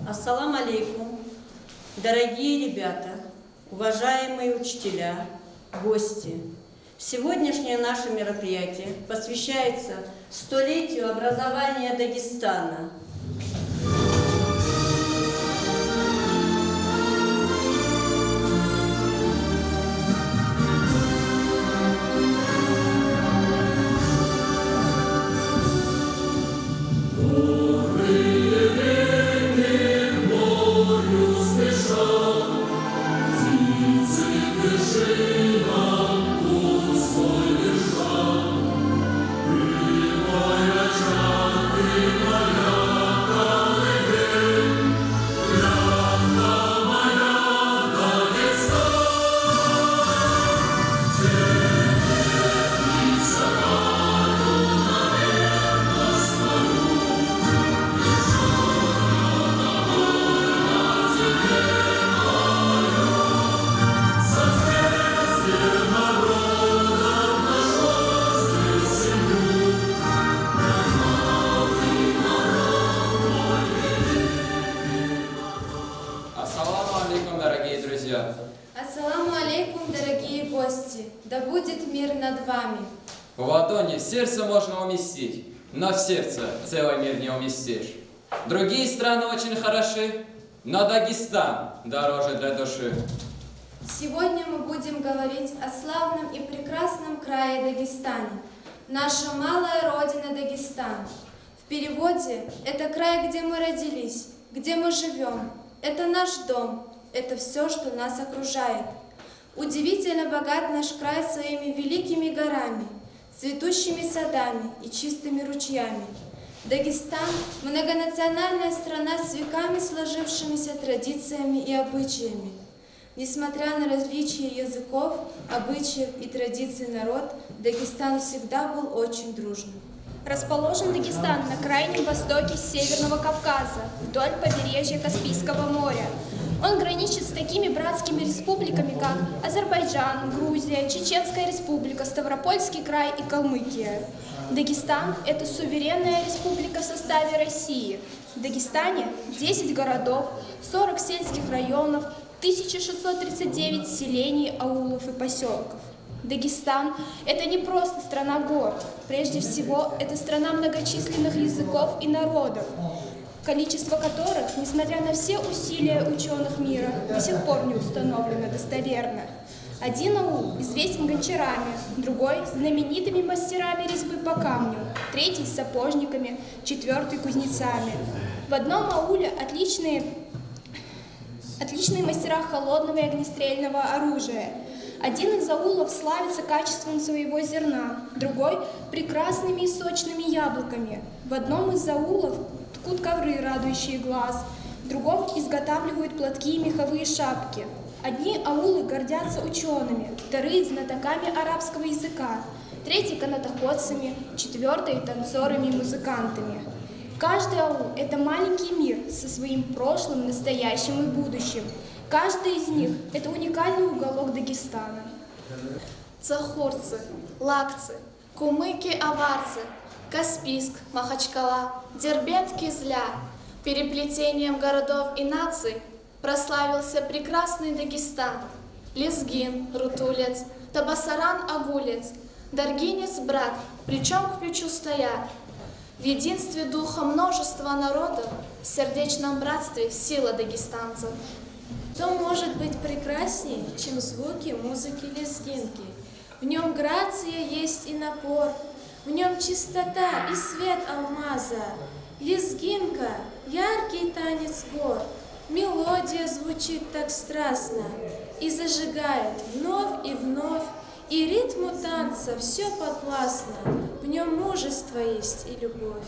Ассалам алейкум, дорогие ребята, уважаемые учителя, гости. Сегодняшнее наше мероприятие посвящается столетию образования Дагестана. Ассаламу алейкум, дорогие гости! Да будет мир над вами! В ладони сердце можно уместить, но в сердце целый мир не уместишь. Другие страны очень хороши, но Дагестан дороже для души. Сегодня мы будем говорить о славном и прекрасном крае Дагестане. Наша малая родина Дагестан. В переводе это край, где мы родились, где мы живем. Это наш дом. Это все, что нас окружает. Удивительно богат наш край своими великими горами, цветущими садами и чистыми ручьями. Дагестан – многонациональная страна с веками сложившимися традициями и обычаями. Несмотря на различия языков, обычаев и традиций народ, Дагестан всегда был очень дружным. Расположен Дагестан на крайнем востоке Северного Кавказа, вдоль побережья Каспийского моря. Он граничит с такими братскими республиками, как Азербайджан, Грузия, Чеченская республика, Ставропольский край и Калмыкия. Дагестан – это суверенная республика в составе России. В Дагестане 10 городов, 40 сельских районов, 1639 селений, аулов и поселков. Дагестан – это не просто страна гор. Прежде всего, это страна многочисленных языков и народов, количество которых, несмотря на все усилия ученых мира, до сих пор не установлено достоверно. Один аул известен гончарами, другой – знаменитыми мастерами резьбы по камню, третий – сапожниками, четвертый – кузнецами. В одном ауле отличные мастера холодного и огнестрельного оружия. Один из аулов славится качеством своего зерна, другой – прекрасными и сочными яблоками. В одном из аулов ткут ковры, радующие глаз, в другом изготавливают платки и меховые шапки. Одни аулы гордятся учеными, вторые – знатоками арабского языка, третьи – канатоходцами, четвертые – танцорами и музыкантами. Каждый аул – это маленький мир со своим прошлым, настоящим и будущим. Каждый из них – это уникальный уголок Дагестана. Цахурцы, Лакцы, Кумыки, Аварцы, Каспийск, Махачкала, Дербент, Кизля. Переплетением городов и наций прославился прекрасный Дагестан. Лезгин, Рутулец, Табасаран, Агулец, Даргинец, брат, плечом к плечу стоят. В единстве духа множества народов, в сердечном братстве сила дагестанцев. Что может быть прекраснее, чем звуки музыки лезгинки? В нем грация есть и напор, в нем чистота и свет алмаза. Лезгинка — яркий танец гор, мелодия звучит так страстно и зажигает вновь и вновь, и ритму танца все подвластно, в нем мужество есть и любовь.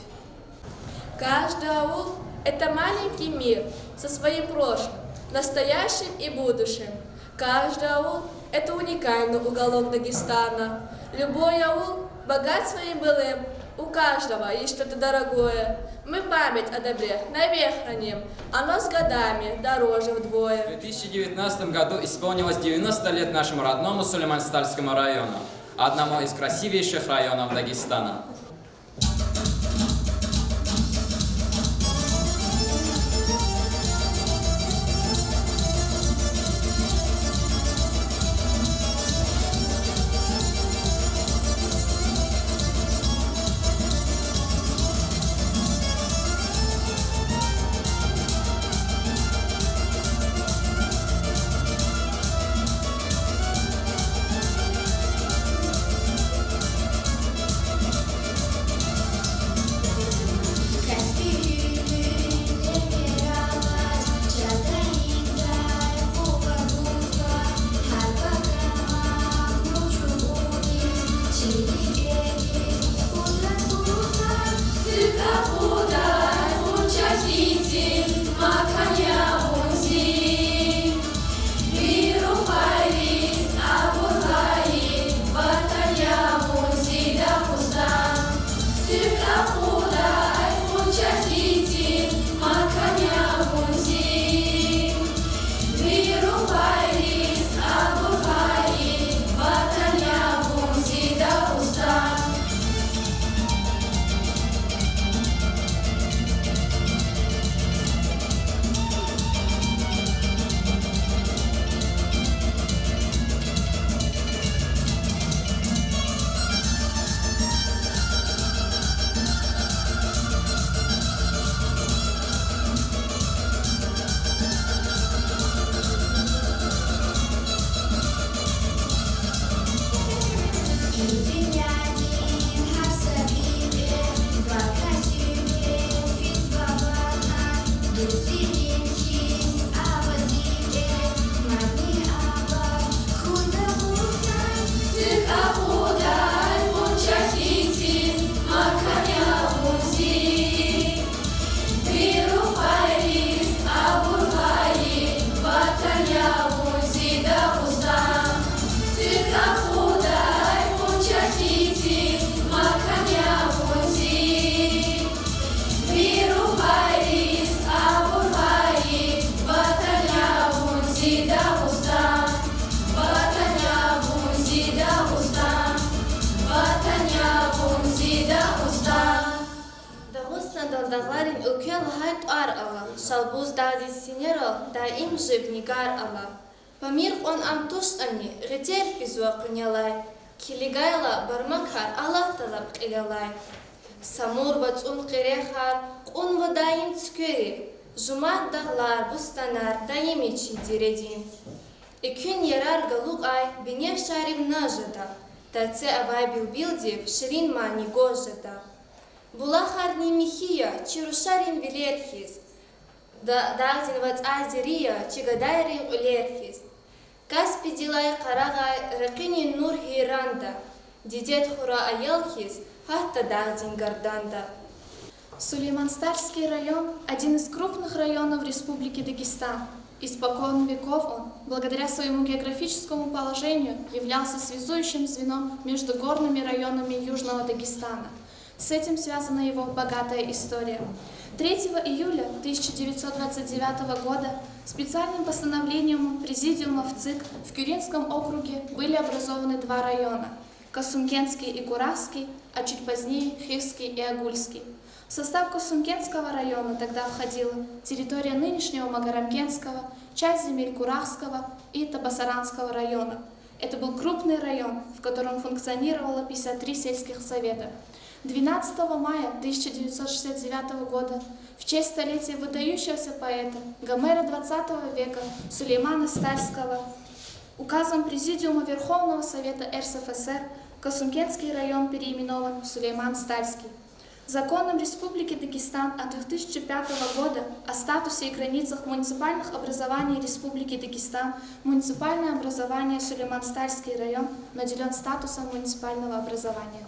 Каждый аул – это маленький мир со своим прошлым, настоящим и будущим. Каждый аул – это уникальный уголок Дагестана. Любой аул богат своим былым, у каждого есть что-то дорогое. Мы память о добре навек храним, оно с годами дороже вдвое. В 2019 году исполнилось 90 лет нашему родному Сулейман-Стальскому району, одному из красивейших районов Дагестана. Балдағларин үлкен лғайт ар ала, шалбуз дағди синерал, да им живнигар ала. Памир он амтуш ани, ретер физуа кунялай, килигайла бармакар алахталап қигалай. Самур бацун қирехар, қун вадаим цкери, жумат дағлар бустанар, даимичи диредин. Икюн ярар галук ай, бенев шарив нажада, таце авай билбилдив, ширин мани гожада. Булахарни михия, чирушарин вилерхис, дағдин вац азирия, чигадайрин улерхис. Каспи дилай қарағай, рақини нур хиранда, дидет хура аялхис, хатта дағдин гарданда. Сулейман-Стальский район – один из крупных районов Республики Дагестан. Испокон веков он, благодаря своему географическому положению, являлся связующим звеном между горными районами Южного Дагестана. С этим связана его богатая история. 3 июля 1929 года специальным постановлением Президиума ВЦИК в Кюринском округе были образованы два района – Касумкенский и Курахский, а чуть позднее – Хивский и Агульский. В состав Касумкенского района тогда входила территория нынешнего Магарамкентского, часть земель Курахского и Табасаранского района. Это был крупный район, в котором функционировало 53 сельских совета. 12 мая 1969 года в честь столетия выдающегося поэта Гомера XX века Сулеймана Стальского указом Президиума Верховного Совета РСФСР Касумкенский район переименован в Сулейман-Стальский. Законом Республики Дагестан от 2005 года о статусе и границах муниципальных образований Республики Дагестан муниципальное образование Сулейман-Стальский район наделен статусом муниципального образования.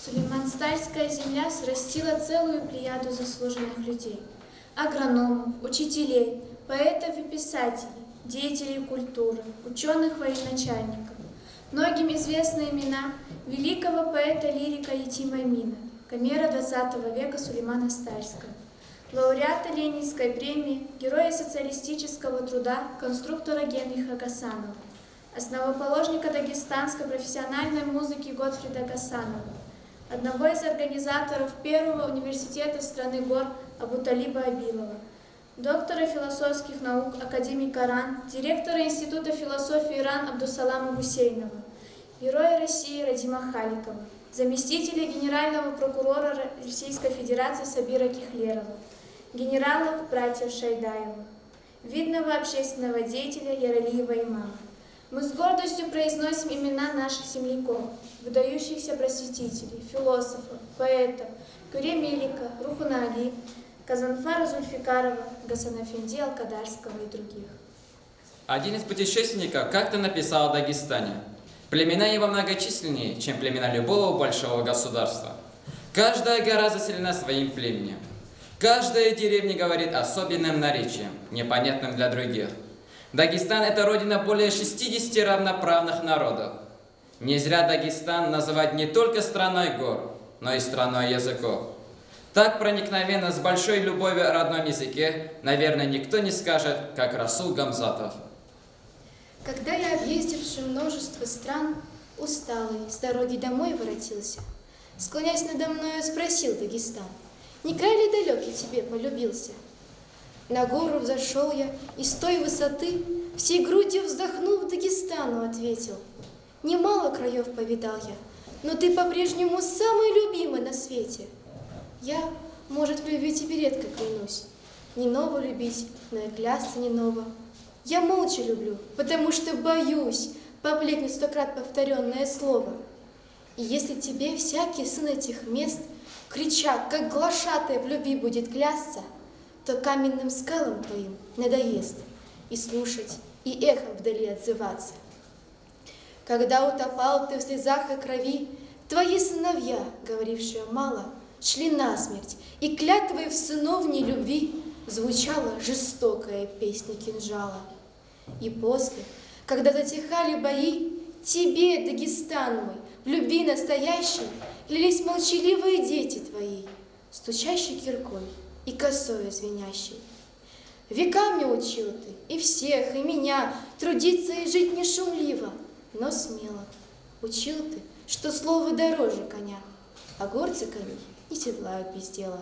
Сулейман-Стальская земля срастила целую плеяду заслуженных людей. Агрономов, учителей, поэтов и писателей, деятелей культуры, ученых-военачальников. Многим известны имена великого поэта-лирика Етима Амина, Гомера XX века Сулеймана Стальского, лауреата Ленинской премии, героя социалистического труда, конструктора Генриха Гасанова, основоположника дагестанской профессиональной музыки Готфрида Гасанова, одного из организаторов первого университета страны гор Абуталиба Абилова, доктора философских наук, академика РАН, директора Института философии РАН Абдусалама Гусейнова, героя России Радима Халикова, заместителя генерального прокурора Российской Федерации Сабира Кихлерова, генералов братьев Шайдаевых, видного общественного деятеля Яралиева Имама. Мы с гордостью произносим имена наших земляков, выдающихся просветителей, философов, поэтов, Кюре Мелика, Рухуна Али, Казанфара Зульфикарова, Гасана Эфенди Алкадарского и других. Один из путешественников как-то написал о Дагестане: племена его многочисленнее, чем племена любого большого государства. Каждая гора заселена своим племенем. Каждая деревня говорит особенным наречием, непонятным для других. Дагестан – это родина более 60 равноправных народов. Не зря Дагестан называют не только страной гор, но и страной языков. Так проникновенно, с большой любовью о родном языке, наверное, никто не скажет, как Расул Гамзатов. Когда я, объездивший множество стран, усталый, с дороги домой воротился, склоняясь надо мною, спросил Дагестан: не край ли далекий тебе полюбился? На гору взошел я, и с той высоты, всей грудью вздохнув, Дагестану ответил: немало краев повидал я, но ты по-прежнему самый любимый на свете. Я, может, в любви тебе редко клянусь, не ново любить, но и клясться не ново. Я молча люблю, потому что боюсь побледнуть 100-крат повторенное слово. И если тебе всякий сын этих мест, крича, как глашатая, в любви будет клясться, то каменным скалам твоим надоест и слушать, и эхом вдали отзываться. Когда утопал ты в слезах и крови, твои сыновья, говорившие мало, шли насмерть, и клятвой в сыновней любви звучала жестокая песня кинжала. И после, когда затихали бои, тебе, Дагестан мой, в любви настоящей, клялись молчаливые дети твои, стучащей киркой и косою звенящей. Веками учил ты и всех, и меня трудиться и жить не шумливо, но смело. Учил ты, что слово дороже коня, а горцы коней не седлают без дела.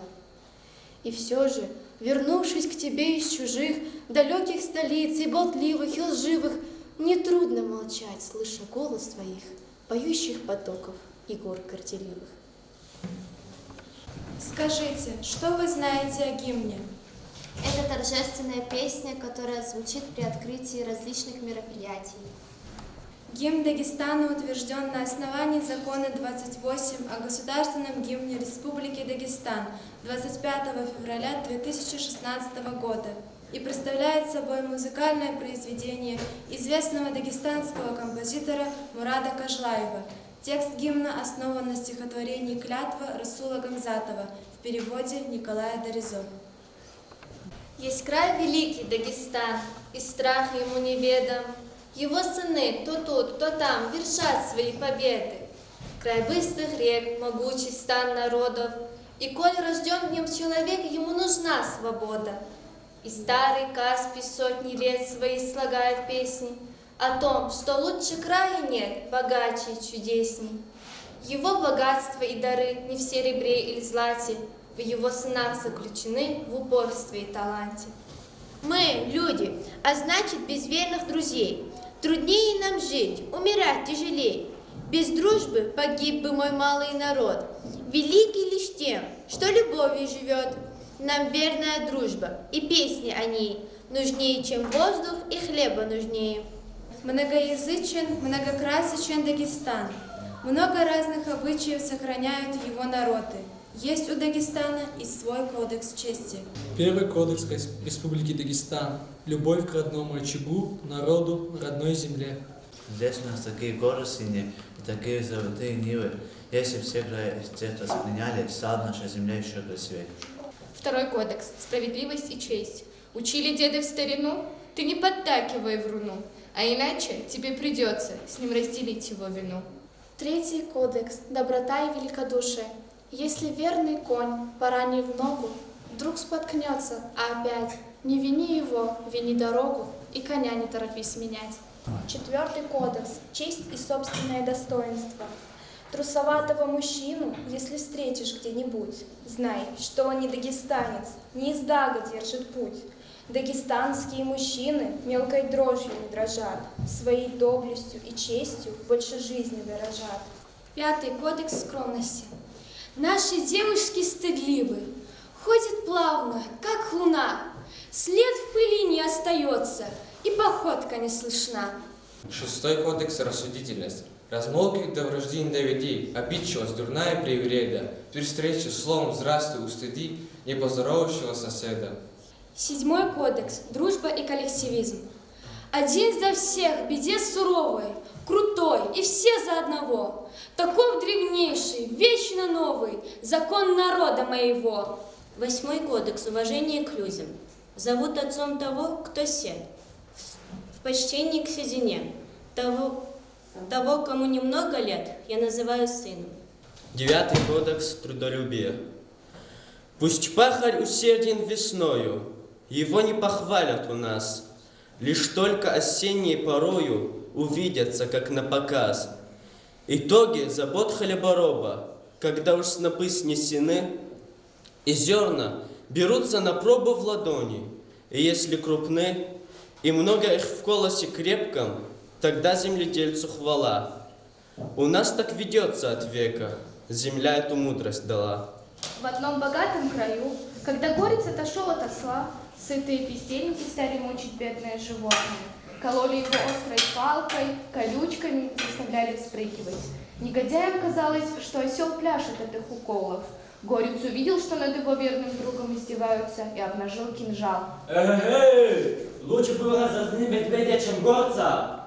И все же, вернувшись к тебе из чужих, далеких столиц и болтливых, и лживых, мне трудно молчать, слыша голос твоих, поющих потоков и гор горделивых. Скажите, что вы знаете о гимне? Это торжественная песня, которая звучит при открытии различных мероприятий. Гимн Дагестана утвержден на основании закона 28 о государственном гимне Республики Дагестан 25 февраля 2016 года и представляет собой музыкальное произведение известного дагестанского композитора Мурада Кажлаева. Текст гимна основан на стихотворении «Клятва» Расула Гамзатова в переводе Николая Доризо. Есть край великий Дагестан, и страх ему неведом. Его сыны то тут, то там вершат свои победы. Край быстрых рек, могучий стан народов. И коль рожден в нем человек, ему нужна свобода. И старый Каспий сотни лет свои слагает песни о том, что лучше края нет, богаче и чудесней. Его богатство и дары не в серебре или злате, в его сынах заключены в упорстве и таланте. Мы люди, а значит без верных друзей. Труднее нам жить, умирать тяжелей. Без дружбы погиб бы мой малый народ. Великий лишь тем, что любовью живет. Нам верная дружба и песни о ней нужнее, чем воздух, и хлеба нужнее. Многоязычен, многокрасочен Дагестан. Много разных обычаев сохраняют его народы. Есть у Дагестана и свой кодекс чести. Первый кодекс Республики Дагестан – любовь к родному очагу, народу, родной земле. Здесь у нас такие горы синие и такие золотые нивы. Если все края цвет восприняли, стала наша земля еще красивее. Второй кодекс – справедливость и честь. Учили деды в старину, ты не поддакивай вруну, а иначе тебе придется с ним разделить его вину. Третий кодекс – доброта и великодушие. Если верный конь, поранив ногу, вдруг споткнется, а опять не вини его, вини дорогу, и коня не торопись менять. Четвертый кодекс – честь и собственное достоинство. Трусоватого мужчину, если встретишь где-нибудь, знай, что он не дагестанец, не из Дага держит путь. Дагестанские мужчины мелкой дрожью не дрожат, своей доблестью и честью больше жизни дорожат. Пятый кодекс скромности. Наши девушки стыдливы, ходят плавно, как луна, след в пыли не остается, и походка не слышна. Шестой кодекс – рассудительность. Размолвки до вражды не доведи, обидчивость, дурная привреда, при встрече словом «здравствуй» устыди непоздоровавшего соседа. Седьмой кодекс – дружба и коллективизм. Один за всех, беде суровой, крутой и все за одного. Таков древнейший, вечно новый закон народа моего. Восьмой кодекс – уважение к людям. Зовут отцом того, кто сед. В почтении к седине. Того, кому немного лет, я называю сыном. Девятый кодекс трудолюбия. Пусть пахарь усерден весною, его не похвалят у нас. Лишь только осенней порою увидятся, как на показ. Итоги забот хлебороба, когда уж снопы снесены, и зерна берутся на пробу в ладони, и если крупны, и много их в колосе крепком, тогда земледельцу хвала. У нас так ведется от века, земля эту мудрость дала. В одном богатом краю, когда горец отошел от осла, сытые бездельники стали мучить бедное животное. Кололи его острой палкой, колючками, заставляли вспрыгивать. Негодяям казалось, что осел пляшет от их уколов. Горец увидел, что над его верным другом издеваются, и обнажил кинжал. Эй, лучше было разозлить медведя, чем горца.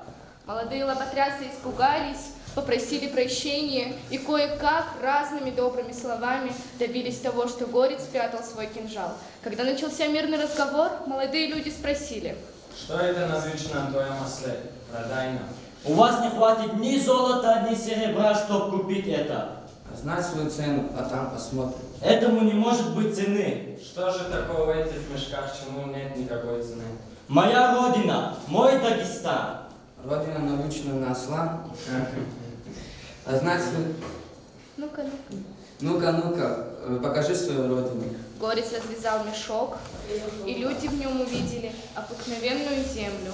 Молодые лоботрясы испугались, попросили прощения и кое-как разными добрыми словами добились того, что горец спрятал свой кинжал. Когда начался мирный разговор, молодые люди спросили: что это написано на твоем осле? Продай нам. У вас не хватит ни золота, ни серебра, чтобы купить это. Знай свою цену, а там посмотрим. Этому не может быть цены. Что же такого в этих мешках, чему нет никакой цены? Моя родина, мой Дагестан. Родина научена на осла. А знать свою... Ну-ка. Ну-ка, покажи свою родину. Горец развязал мешок, и люди в нем увидели обыкновенную землю.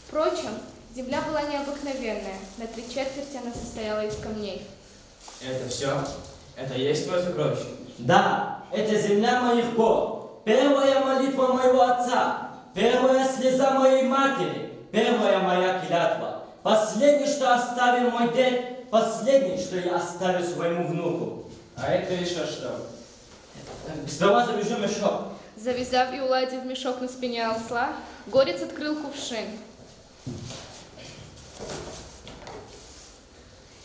Впрочем, земля была необыкновенная, на 3/4 она состояла из камней. Это все? Это есть твое сокровище? Да, это земля моих гор. Первая молитва моего отца, первая слеза моей матери, первая моя клятва. Последнее, что оставил мой дед, последнее, что я оставил своему внуку. А это еще что? Сперва завяжу мешок. Завязав и уладив мешок на спине осла, горец открыл кувшин.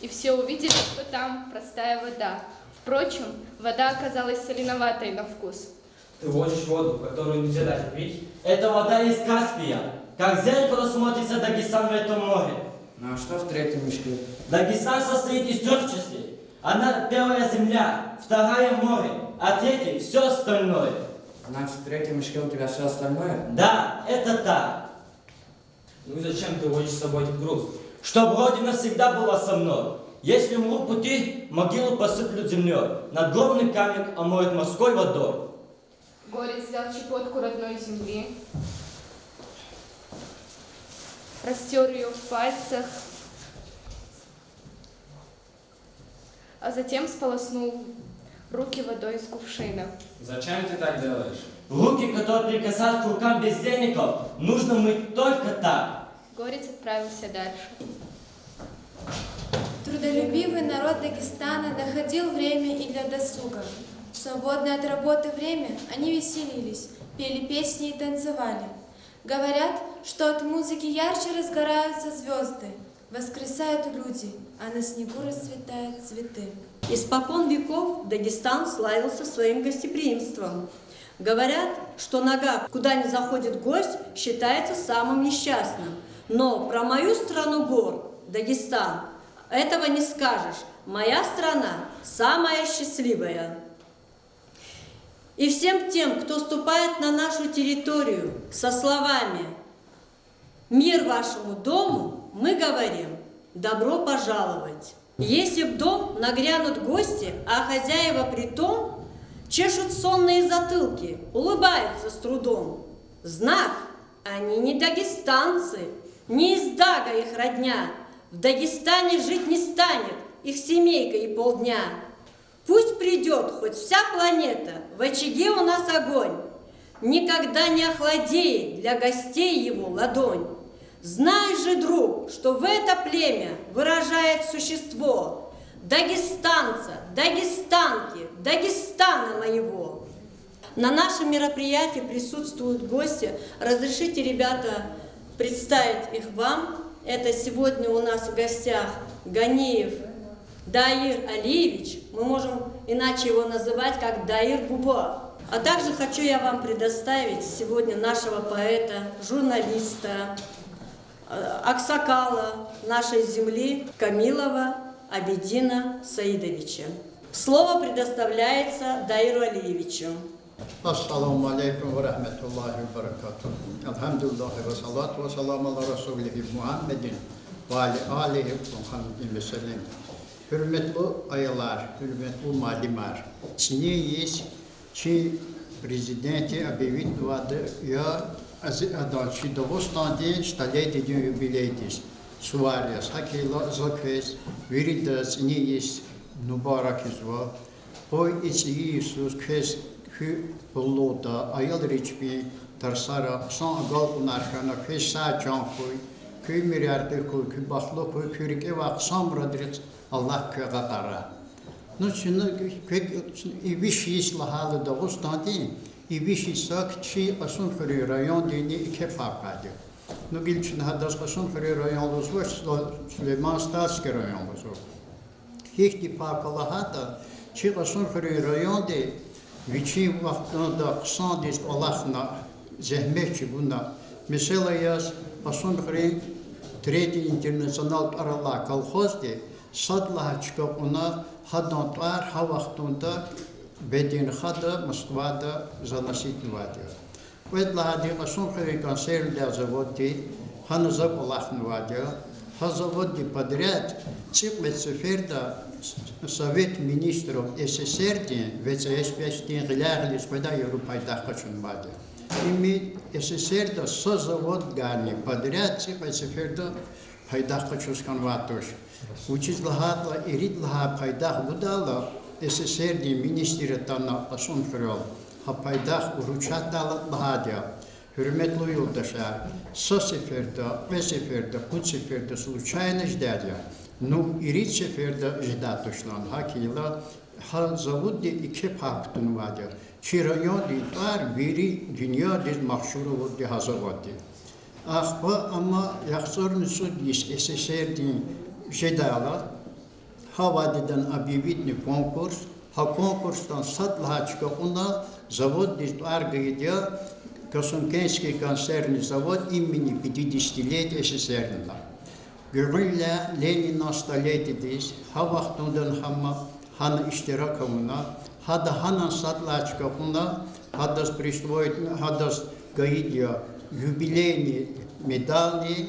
И все увидели, что там простая вода. Впрочем, вода оказалась соленоватой на вкус. Ты возишь воду, которую нельзя даже пить? Это вода из Каспия. Как зеркало смотрится Дагестан в этом море. Ну а что в третьем мешке? Дагестан состоит из 3 частей. Одна первая земля, вторая море, а третья все остальное. Значит, в третьем мешке у тебя все остальное? Да, это так. Ну и зачем ты возишь с собой этот груз? Чтоб Родина всегда была со мной. Если умру в пути, могилу посыплют землей. Надгробный камень омоет морской водой. Горец взял щепотку родной земли, растер ее в пальцах, а затем сполоснул руки водой из кувшина. Зачем ты так делаешь? Руки, которые прикасаются к рукам бездельников, нужно мыть только так. Горец отправился дальше. Трудолюбивый народ Дагестана находил время и для досуга. В свободное от работы время они веселились, пели песни и танцевали. Говорят, что от музыки ярче разгораются звезды, воскресают люди, а на снегу расцветают цветы. Испокон веков Дагестан славился своим гостеприимством. Говорят, что нога, куда не заходит гость, считается самым несчастным. Но про мою страну гор, Дагестан, этого не скажешь. Моя страна самая счастливая. И всем тем, кто ступает на нашу территорию со словами «Мир вашему дому», мы говорим «Добро пожаловать». Если в дом нагрянут гости, а хозяева притом чешут сонные затылки, улыбаются с трудом, знак, они не дагестанцы, не из Дага их родня, в Дагестане жить не станет их семейка и полдня. Пусть придет хоть вся планета, в очаге у нас огонь, никогда не охладеет для гостей его ладонь. Знай же, друг, что в это племя выражает существо дагестанца, дагестанки, Дагестана моего. На нашем мероприятии присутствуют гости. Разрешите, ребята, представить их вам. Это сегодня у нас в гостях Ганиев Даир Алиевич. Мы можем иначе его называть как Даир Буба. А также хочу я вам предоставить сегодня нашего поэта, журналиста, аксакала нашей земли Камилова Абедина Саидовича. Слово предоставляется Даиру Алиевичу. Ассаламу алейкум ва рахматуллахи ва баракатуху. Алхамдулиллахи ва салату ва саламу ала расулихи Muhammedin ва алейхи Muhammedin ve sellem. Hürmetli ayalar, hürmetli malimar. Сне есть, чи президенти объявить я адалчи довостан день, столетий день юбилейтис. Суариас, хакила заквес, виридас, не есть нубарак изва. Пой из Иисус квес Болота, аял речби, тарсара, сан агал унархана, квес са джанхуй, кве мириарды хуй, кве бахло хуй, кве вак сам радрец, Аллах кве гатара. Ну, и виши слахалы довостан и виши сак, чи аsun хри район дени ике пакади. Ну, гильчин хадас аsun хри район лузвош, Сулейман Статский район лузвош. Хихти пакалахата, чи аsun хри район де, Вичи вахтанда ксандис Аллахна зехмечи буна. Mesela yaz pasun хри третий интернационал арала колхозде садлаха çıkıp ona hadantar havaqtunda bedin хада Москвада заносить вадя. Ведла ди pasun хри консерв для заводи ханазак Аллахна вадя. заводе подряд цикл циферда Совет министров СССР ведь я глядел, когда Европа хочу баде. Ими СССР да завод гани подряд циферда пайда хочу сканватош. Учить лагатла и рид лага пайда будала СССР министра тана асон фрол. Ha пайда уручат дала лагадя. Hürmetli yoldaşlar, ve seferde, bu seferde случайно ждали. Ну, и сеферде ждать точно. Hakıyla, ha zavod de iki paktun vardı. Çirayon ditar biri dünya diz mahşuru oldu hazavadı. Ah ama yaxsorun sudis SSR din jedala havadiden abibitni konkurs, ha konkurstan satla çıka ona zavod ditar gidiyor. Kosumkenski konserni zavod imeni 50 лет СССР'нда. Görünle Lenin nostaletidiz, ha vaxtundan hana iştirakımına, ha da hana satlaçkapına, ha da присвоить, ha da gaidya юбилейный медали,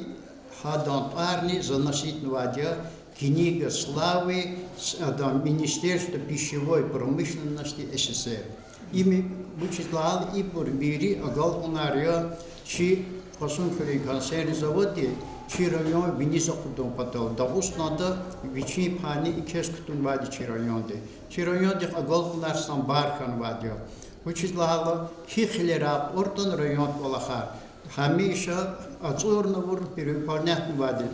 ha da antарни заносить вадя книга славы Министерства пищевой промышленности СССР. Ими вычислал и бурбири, агал унария, чи Косумфери консервный завод, чи район виниза кутун патал. Давус надо вичи пани и кес кутун вади чи районде. Чи районде агал унар самбархан вадио. Вычислал хихлера ортон район полахар. Хамиша ацурна вур перепарнят вади.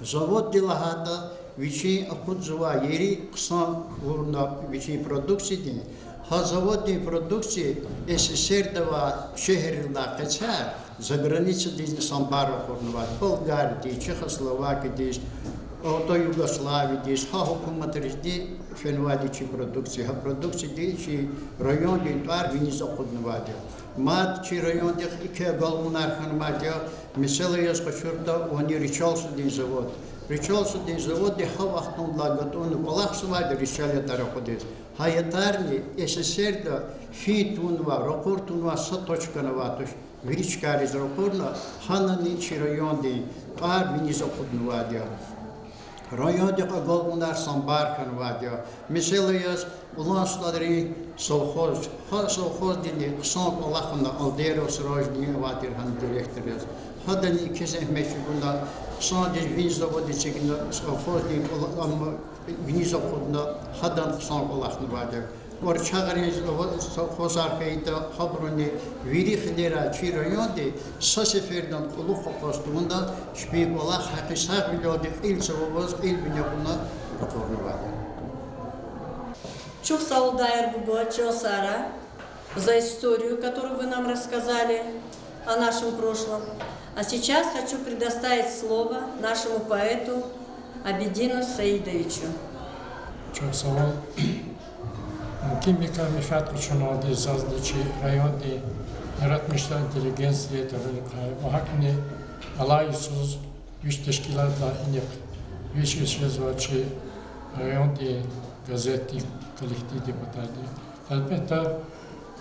Завод дилахата вичи акудзува ери ксан вурна вичи продукции день. Ha заводной продукции СССР дава шехерла кача за границей диз самбаров орнуват Болгарии, Чехословакии диз, ото Югославии диз, ha hükümetler di fenvadici продукции, ha продукции di чи район динтар виниза орнуват. Мат чи район дих ике галмунар ханмат я, mesela yazkışırda oni Richards diz завод. Richards diz завод di ha vaxtun lagat onu balaqsı vardı Richards tarafı diz. Hayatlarni СССР-да фитунва, рапортунва саточканаватош, виричкари из рапорна, ханани чи районди, пар виниза куднувадия. Районди агалмунар самбарканвадия. Mesela yaz, ulançları совхоз, ha совхоз dini, kısan Allah'ında aldero sıraj dini vadir han direktörüz. Hadani ikisi ehmeşi bunda, sadece vinzavodi çekinde совхоз dini, ama виниза кудна хадан кысан Allah'ını vadir. Or çağırın совхоз arkayında habrini virixlera çi rayonde sa seferden kulu kopastığında şbik Allah hakisa biliyordu il savaz il binakuna raporunu vadir. Çok sağ ol, Дайыр Бугачо, Сара, за историю, которую вы нам рассказали о нашем прошлом. А сейчас хочу предоставить слово нашему поэту Абидину Саидовичу. Çok sağ ol. Kimika mifat için aldığı sazlıçı rayonda yaratmışlar inteligensiye tabii. O hakini alaysız yüz teşkilatla inek yüz yazıcı rayonda gazeti kolektif deputatı. Elbette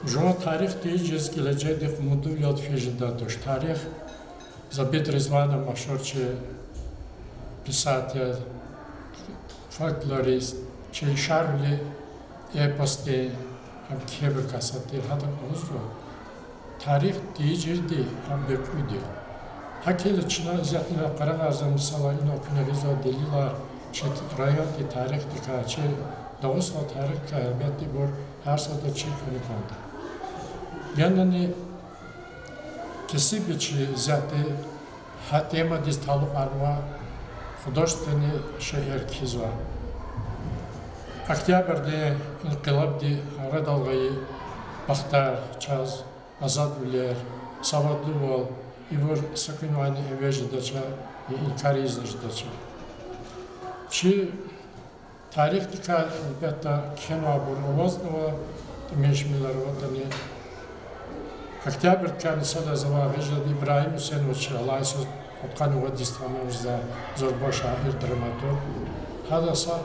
Juma tarih diyeceğiz gelecekte mudu yad fecdadoş tarih zabit Rizvana maşhurçı писатель, фольклорист, чей шарли эпосте хебер касатир хадам узро тарих дижирди амбекуди хакел чина изятна карагаза мисала ино кунеризо делила чет райони тарих дикаче дагусла тарих каябети бор харсада чи кониканда янани кесибичи зяте хатема дисталу арма художественный шеэр Кизва. Октябрьде инқилабди радалгайы Бахтар, Чаз, Азад Улер, Саваду бол, ивор сакинвани эвежидача и инкаризлеждача. Чи тарихтика бета кена буровозного меньшмиларова тани октябрь камисада зава вежад Ибраим Усенович Алайсов Отканува дистрамамызда зорбо шаир драматург. Хадаса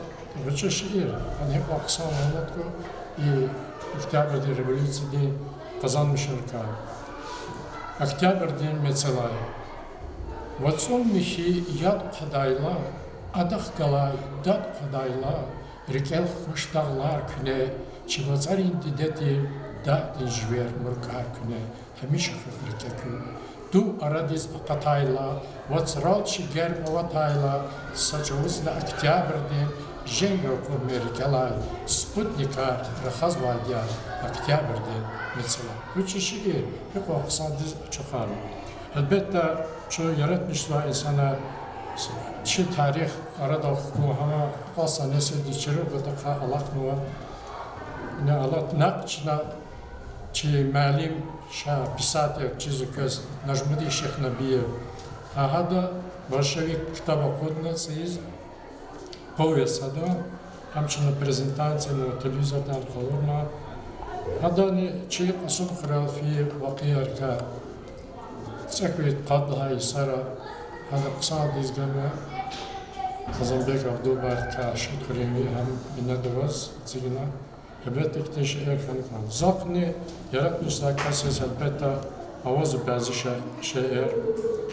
выча шиир, ане Оксан Маматко и Октябрьде революцияде Казан Мишерка. Октябрьде Мецелай. Вацомнихи яд қадайла, адақ қалай, дат қадайла, рекел хоштағлар күне, чивазар индидети, да дежвер мұркар күне, хамиша хықрикеку. Ду арадиз ақатайла, вацрал чигер маватайла, сачавызда октябрьде, женгер курмерикелай, спутника рахазвадя, октябрьде, мецела. Учиши и, как вақсадиз чухару. Elbette şu yaratmışlar insana çi tarih arada ama kalsa nesil dişiri bu da alak nuva ne alat nakçına çi malim şa pisatı çiziköz najmudi şeyh nabiye ahada Bolshevik kitaba kodnasiz povesada hamçına prezentasyonu televizyondan kalırma hada ne çi asıl kral fi vakiyar ka Секвит қадла и сара хада қсад изгама Қазанбек Абдулбар ка шуткурими ам минадваз цигина хебет иктеш эрхан закни яратмышла касес албетта авазу базиша шеэр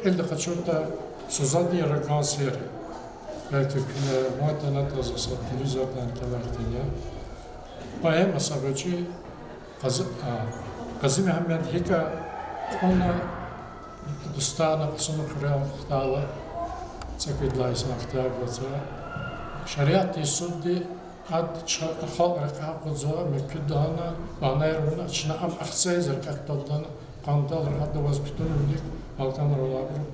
элде хачурта сузадни рагансер belki muhatanat azısı televizyordan kemertine Bayem asabıcı Qazi Mehmet Hika ona Dostana qısını xıraya xtala çəkidlay sanaqtaya qoca şəriət isuddi ad xalq rəqaqıca müküddana banayırına içine am axsayzır qaqtaddan qandalır adda vaz bütünlük alkanlar olabilir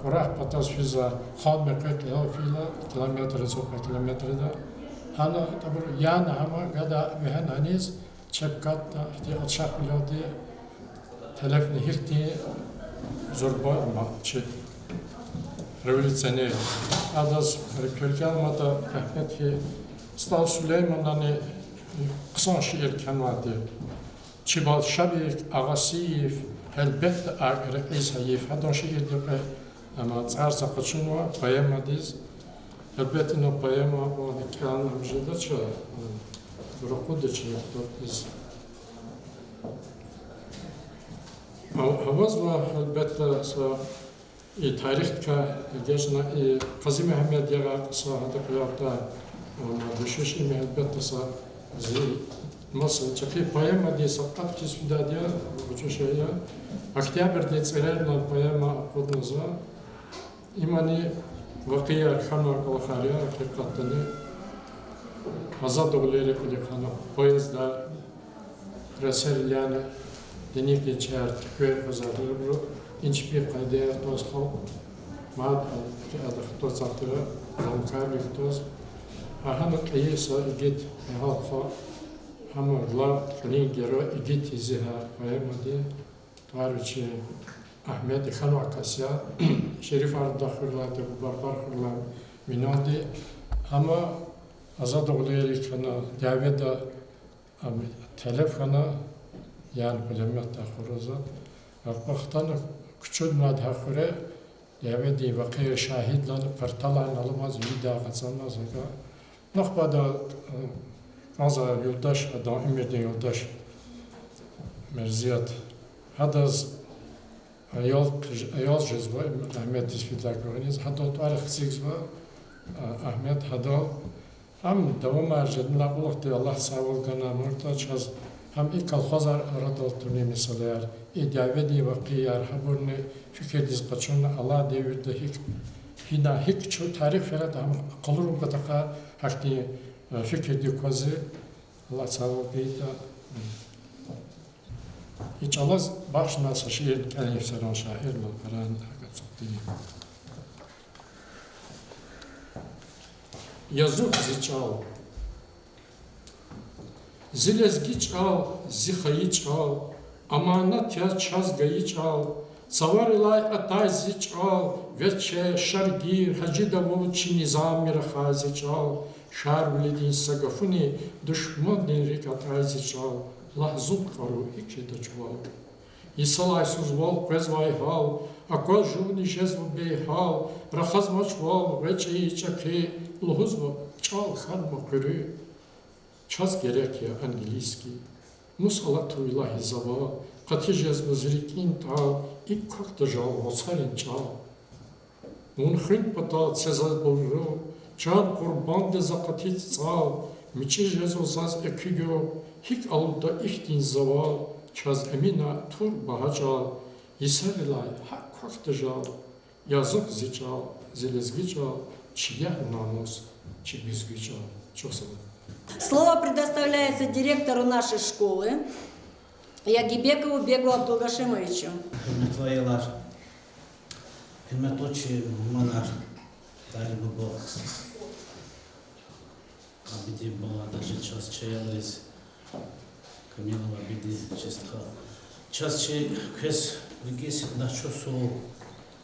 Quraq patas fiza xal məqət fila kilometre sopa kilometrede hana tabur yana hama gada vehen aniz çepkatta ihtiyaç şaq biladi telefni hirti Zorba ama revolüsyoner. Adas Kölkelma'da rahmet ki Stav Süleyman'dan kısa şiir kemaldi. Çibal Şabik, Ağasiyev, elbette İsa'yev. Hatta şiirde ama Tsarsa Kaçınva, poemadiz. Elbette o poema o dikkan amjada çı. Rokuda çı biz. Havaz var elbette i tarihka geçna i Qazi Mehmet yaga kısa hada kıyafta düşüş imi elbette sa nasıl çakı poema diye sakat kisvida diye bu şeye Oktyabr'de tsirerna poema kodnoza imani vaqiya khana qalxariya hakikatini azad oğulları kulikana poezda reseryane Denik geçer, köy kazanır, inçbir kaydeyer toz halk, mad adı toz atırı, zamkarlık toz. Ahanı kıyısa igit halka, hamurlar klingero igit iziha koyamadı. Tarıcı Ahmet İkhan Vakasya, Şerif Arda hırladı, Barbar hırladı, minadi. Ama azad oğulları kana, daveda telefona, yani bilemet taxuruza. Vaktan küçük madhafure devedi vakiye şahidlanı pertalan alamaz, vida kazanmaz. Nakbada azı yoldaş, adam ümmeti yoldaş merziyat. Hadaz ayol cezva, Ahmet isfidlak organiz. Hada tarih sigzva, Ahmet hada. Am devam arjadın laqulaqti Allah sağolgana murtaç az. Ham ilk kalxazar aradaltuni misalayar. İdavedi vakiyar haburni fikir dizqaçun Allah devirde hina hik çu tarih ferad ham qalurum qataqa hakti fikir dikozi Allah sağolgayda. Hiç Allah başına şiir kelif seran şair mı karan hakat sokti. Yazık ziçal. Zilezgi çal, zixayı çal, amanat ya çazgayı çal, savarılay atay ziçal, veçe şargir, hacı davulçi nizam mirhazi çal, şar vlidin sagafuni, düşman dinrik atay ziçal, lahzul karu ikşede çuval. İsalay suzval, kwezvay hal, akol juvni jezvu beyhal, rahazma çuval, veçeyi çakı, luhuzva çal hanma kırı. Час gerek ya angliski. Musalatu ilahi zava, katijez muzrikin tal, ilk kakta jal, hosarin çal. Мунхин пата цезал болро, чан курбан де закатит цал, мичи жезозаз экюгё, хик алуда ихтин завал, чаз эмина тур бахаджал, исерилай хак хактыжал, язык зичал, зелезгичал, чия намус, чибизгичал. Слово предоставляется директору нашей школы Ягибекову Бегу Абдулгашимовичу. Химметочи монар, дарибу Бог. Абиди была даже час чаялись, Камилова абиди чистха. Час чай кес вигис на часу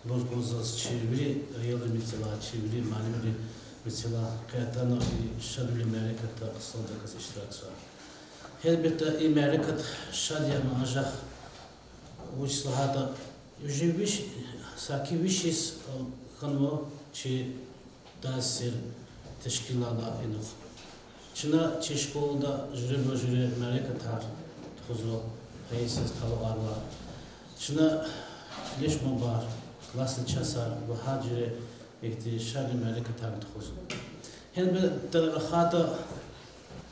возгозас чиври, елемитила чиври, малимри митила, каятано и шадули мереката солдакас иштиракса. Хелбета и мерекат шадия мажах учислахата южевиш Саки вишис ханво чи дасир тешкилада инух. Чина чи школда жребо жре мерекатар тхузо рейсес талуарла. Чина лиш мобар классный часар вахаджире ихти шали мерекатар тхузо. Хенбе талахата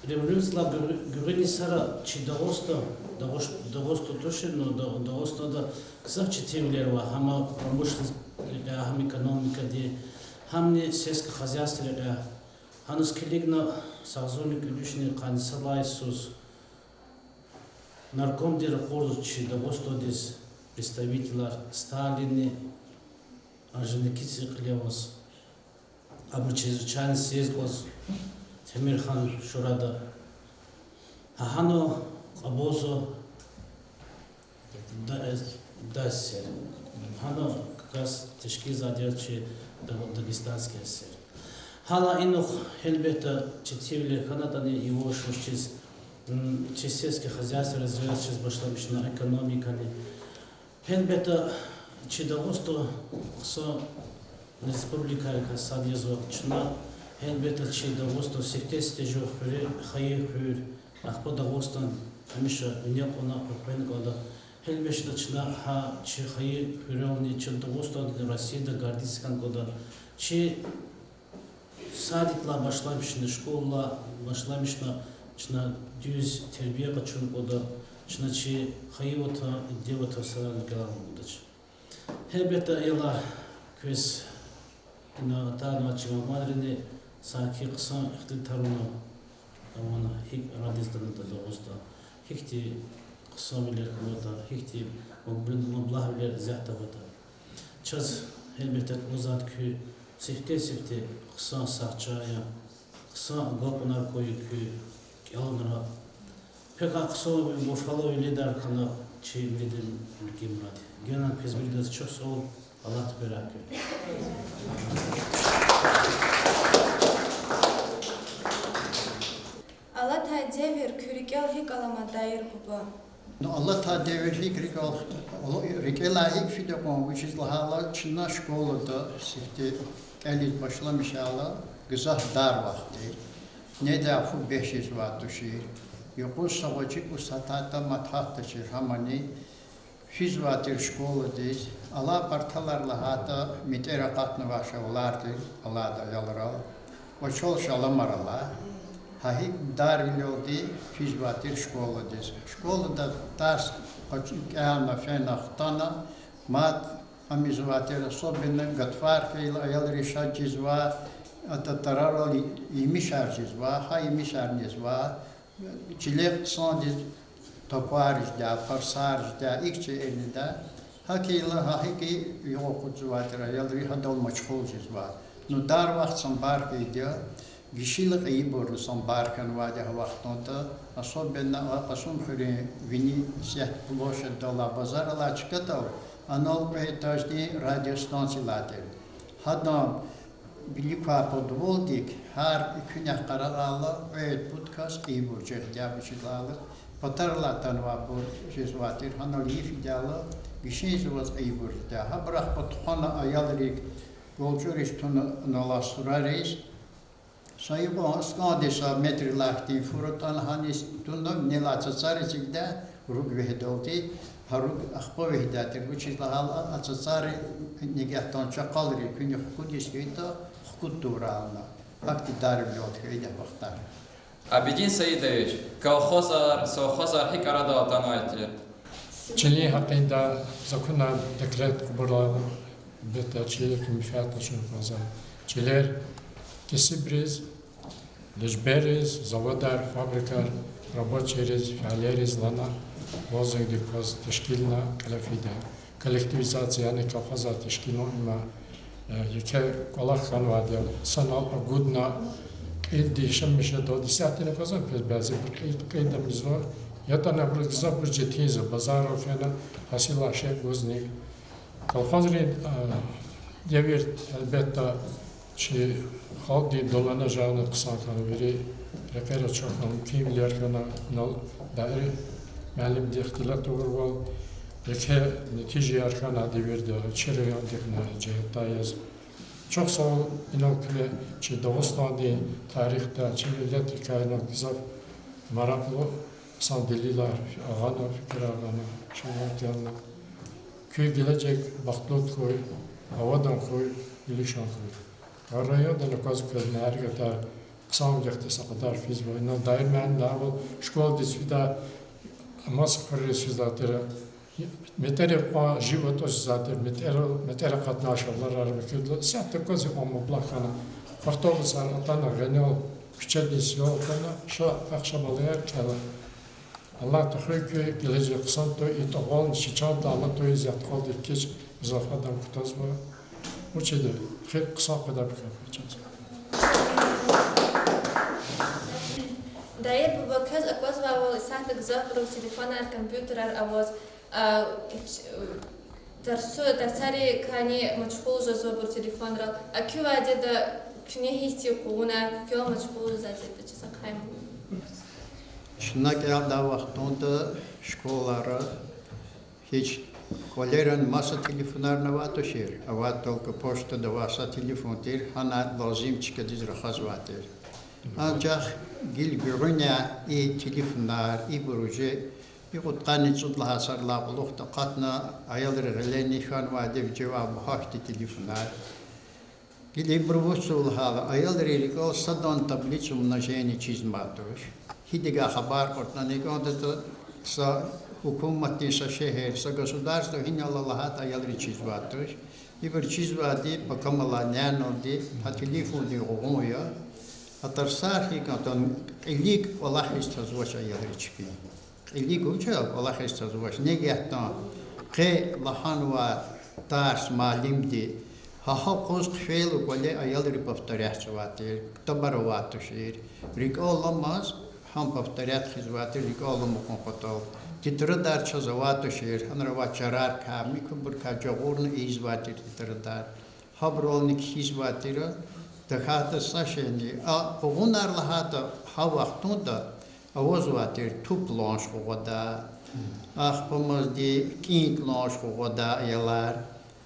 революция грини сара чи дагосто тошено дагосто да ксавчи тевлерва хама промышленность хам экономика де хамне сельское хозяйство ханус келигна сазоник лишний канцелай сус нарком директору чи дагосто дес представитель Сталины Орджоникидзе Клевос обучающий сельскос Темирхан Шурада Ахано Абозо Дасер Хано как раз тяжкие задержки дагестанские сер. Хала инух хельбета читивли ханатани его шушчиз сельское хозяйство развивается через башлабичная экономика. Хельбета чидагосто со республика садьезо чна Хельбета чидагосто сектесте жо хае хюр ахподагостан Амиша некона пропенкода Хельбешта чна ха чи хае хюрелни чидагосто Россия гордискан кода чи садикла башлабичная школа башлабичная чна дюз тербия качун кода чна чи хаевота девота саран галам будач. Хельбета ела квес на тана чима мадрини Саки ксан ихтил таруна амана хик радистана дагоста хикти ксамилер кулота хикти маблахвилер зяхтавата час хельбетак озад кü сифте ксан сахчая ксан гопунар кой кü ялнара пека ксо бофало лидар кана чи лидим гимрад генан пезбидас чосол Аллах бераке Allah ta devir kürikal hik alamadayır kuba. Allah ta devir hik rikela hik fidekon which is lahala çınna şkolada sifti elit başlamış ala güzel dar vakti. Ne de fu 500 watt şehir. Yokuz savacık usatata mathahta şehir hamani 100 watt şkoladayız. Allah partalarla hata mitera katna başa olardı. Allah da yalıral. O çol şalamarala. Hahik dar vilodi 100 watt şkoladayız. Şkolada ders kâna fenahtana mat amizvatera sobina gatvar kayla ayal rişa cizva ata tararol imişar cizva ha imişar cizva çilek sandiz toparij da parsarj da ikçe elinde hakıyla hahiki yok cizvatera ayal riha dol maçkol cizva no dar vaxt sambar kaydiya Gişilik iyi borlu sambarkan vade vaxtında asobena pasum khuri vini sihat ploşa dala bazar ala çıkatav anal etajdi radyo stansiyalar. Hadam bilikva podvoldik her ikünya qarala ve podcast iyi borcek yapışılalı patarla tanva bor jezvatir hanal ifidala gişiz vaz iyi borda ha bırak patxana ayalrik yolcuristun nalasuraris Sayıba skadisa metrilakti furutan hanis tundum nelatsaricikde rugvehedolti Haruk akhpo vehdatir bu çizla hala atsari nigahtan çakalri künye hukudis kıyta hukud duvrağına. Hakti darib yol kıyda vaktar. Абидин Саидович, совхозар хик арада атануайти. Чили hakkında zakuna dekret kuburlarının betaçilik müfiyatlaşın fazla. Çiler kesibriz, lejberiz, zavodar, fabrikar, рабочие фиалери злана, лозунг дикоз тешкилна калафида. Коллективизацияны колхоза тешкилно има яке колахан вадел санал агудна ildi şemmişe do disatine kazan pez bazı kaydımız var. Ya da ne bir güzel bir cetize bazar ofena hasila şey gözni. Kalfazri devir elbette şey halk dolanacağını kısa kanveri refere çok kimler kana nal dair malum ihtilat var. Yeke netice arkana devirde çereyan dikna cehtayız. Çok sağ ol, inan ki Dağıstan'da, tarihte, millet hikayene güzel, meraklı, san deliler, ağana, fikir ağana, şanat yanına. Köy gelecek, baklot koy, havadan koy, ilişan koy. Araya da ne kadar kızma, her kadar kısam yaktıysa kadar fiz var. İnan dair men daha var, şkol disvida, mas kırıyoruz zaten. Метере по животу затер, метере қатнашалар арбекедло. Сятте кози омоблахана. Автобус атана генел küçeli siyotana şu akşamalıya kela. Allah tahrik gelecek santo itoğal şiçan da Allah toyu ziyat kaldı kiç zafadan kutazma. Bu çede hep kısa kadar yapacağız. Dair bu bakaz akvaz var sahte zahru telefonar kompüter avaz Дарсари кани мачхул жазобур телефонра. А кю ваде да кюне хисти куна кю мачхул зазет часакайм. Şuna geldi vaktinde şkollara hiç koleran masa telefonlarına vatı şer. Avat tolka poşta da vasa telefon der. Hana lazım çıkadiz rahaz vatır. Ancak gil görüne telefonlar, proje يقول قاني تصدلها صار لا بلوخ تقاتنا عيال رجلين كان وعدي بجواب هاشتي تليفونات قال يبروسوا هذا عيال رجال صدون تبليش مناجيني چیز ماتوش هيديغا خبر قرطنا نيكون سا حكومتي سا شهر سا государство هين الله هات عيال رجال چیز ماتوش يبر چیز وادي بكملا نانو دي تليفون دي غويا اترسار هي كان إليك والله يستزوج عيال رجال İlgi uçak Allah istazvaş ne gehtan ke lahanwa tars malimdi ha koz kfel gole ayal ripaftariyat çavatir tabarovat şir rik olamaz ham paftariyat hizvatir rik olam konqatal titr dar çazavat şir hanrava charar kami kubur ka jogurn izvatir titr dar habrolnik hizvatir dakata sasheni a pogunar lahata ha vaxtunda Avaz vatir tup lanş koğada, ahpamazdi kink lanş koğada yalar,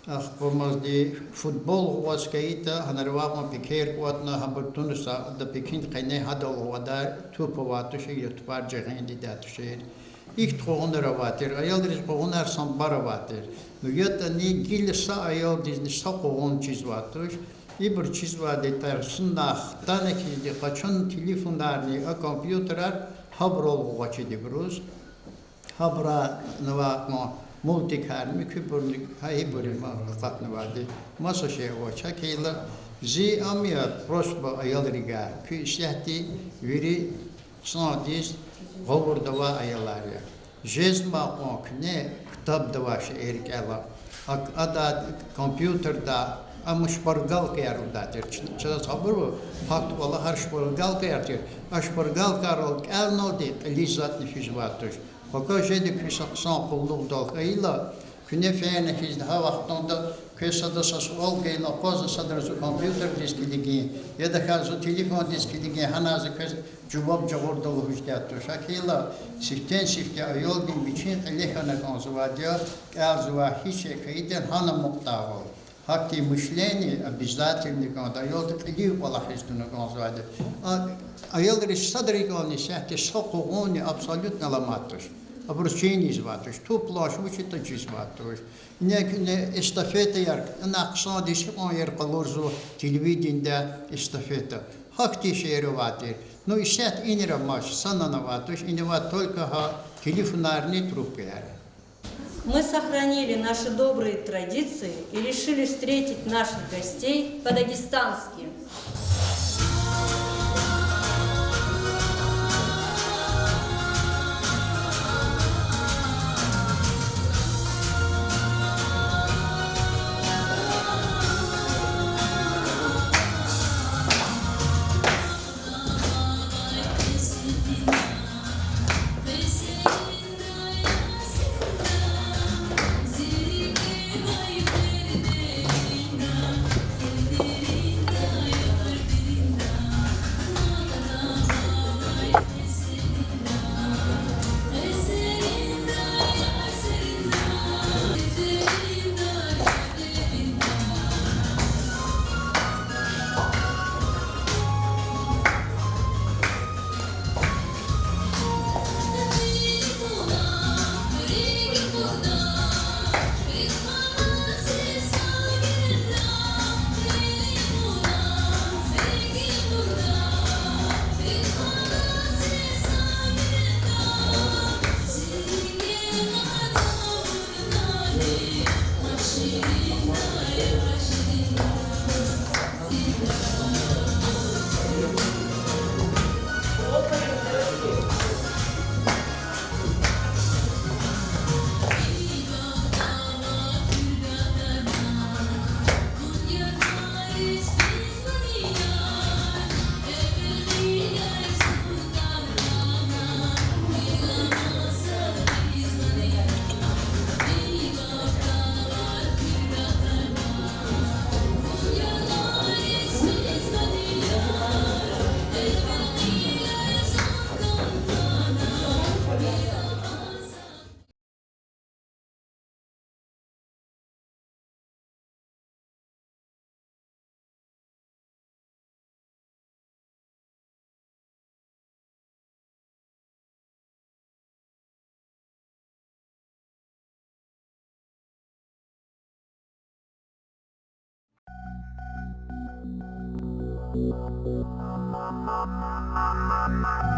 ahpamazdi futbol koğaskayita hanarvama pikir koğatna habertunusa da pikin kayne hadal koğada tup vatı şey yutpar cehendi datı şey. İlk koğunlara vatir, ayaldırız koğunar sambara vatir. Nuyata ni gilsa ayal dizni sa koğun çiz vatır. İbir çiz vadir tarsındah taneki de kaçan telefonlarni a kompüterar habrol koçi de bruz. Habra nova multikar mikübürlük hayıbürü ma vardı. Masa şey koça keyla zi amiyat prosba ayalriga kü işlehti veri sanadis govur dava ayallarya. Jezma okne kitap dava şerik ela. Ada kompüterda ama şpargal kayar udadır. Çada sabır fakt valla her şpargal kayar diyor. Şpargal karol elno de lizat nefis vatır. Fakat şeyde küsan kulluk dalgayla küne feyne hiç daha vaktında kösada sasol gayla koza sadrzu kompüter diskiligi ya da kazu telefon diskiligi hanazı köz cevap cevap dolu hücdiyatı. Şakıyla sifte ayol din biçin elehana konzuvadiyor. Elzuva hiç kayden hana muktavol. Hakti мышление обязательно, когда ayol da kliği Allah istuna konzvadi. Ayol da sadri konni şahti sokuğuni absolut nalamatır. обручение зватуш, ту площадь учит зватуш. Не эстафета ярк, на ксадиш он яркалорзу телевидение эстафета. Хактишеруватир. Ну и сейчас инерамаш сананаватуш, иневат только телефонарные трубки. Мы сохранили наши добрые традиции и решили встретить наших гостей по-дагестански.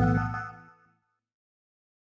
Thank you.